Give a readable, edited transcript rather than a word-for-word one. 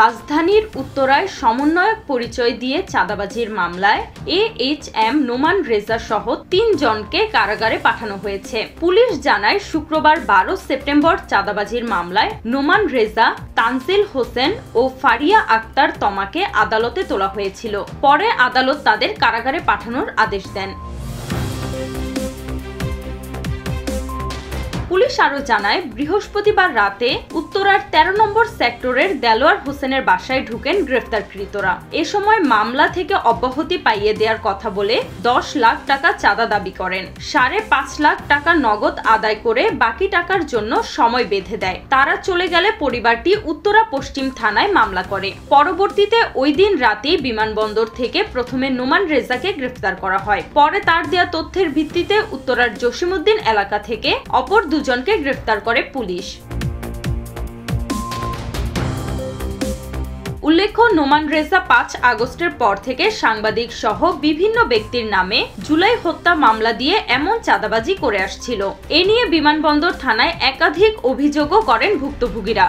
রাজধানীর উত্তরায় সমন্বয়ক পরিচয় দিয়ে চাঁদাবাজির মামলায় AHM নোমান রেজা সহ 3 জনকে কারাগারে পাঠানো হয়েছে। পুলিশ জানায় শুক্রবার 12 সেপ্টেম্বর চাঁদাবাজির মামলায় নোমান রেজা, তানজিল হোসেন ও ফারিয়া আক্তার তমাকে আদালতে তোলা হয়েছিল। পরে আদালত তাদের কারাগারে পাঠানোর আদেশ দেন। পুলিশ আরো জানায়, বৃহস্পতিবার রাতে উত্তরার 13 নম্বর সেক্টরের দেলোয়ার হোসেনের বাসায় ঢুকেন গ্রেফতারকৃতরা। এ সময় মামলা থেকে অব্যাহতি পাইয়ে দেওয়ার কথা বলে 10 লাখ টাকা চাঁদা দাবি করেন। 5.5 লাখ টাকা নগদ আদায় করে বাকি টাকার জন্য সময় বেঁধে দেয়। তারা চলে গেলে পরিবারটি উত্তরা পশ্চিম থানায় মামলা করে। পরবর্তীতে ওই দিন রাতেই বিমানবন্দর থেকে প্রথমে নোমান রেজাকে গ্রেফতার করা হয়। পরে তার দেয়া তথ্যের ভিত্তিতে উত্তরার জসিমউদ্দিন এলাকা থেকে অপর দুজনকে গ্রেফতার করে পুলিশ। উল্লেখ্য, নোমান রেজা 5 আগস্টের পর থেকে সাংবাদিক সহ বিভিন্ন ব্যক্তির নামে জুলাই হত্যা মামলা দিয়ে এমন চাঁদাবাজি করে আসছিল। এ নিয়ে বিমানবন্দর থানায় একাধিক অভিযোগও করেন ভুক্তভোগীরা।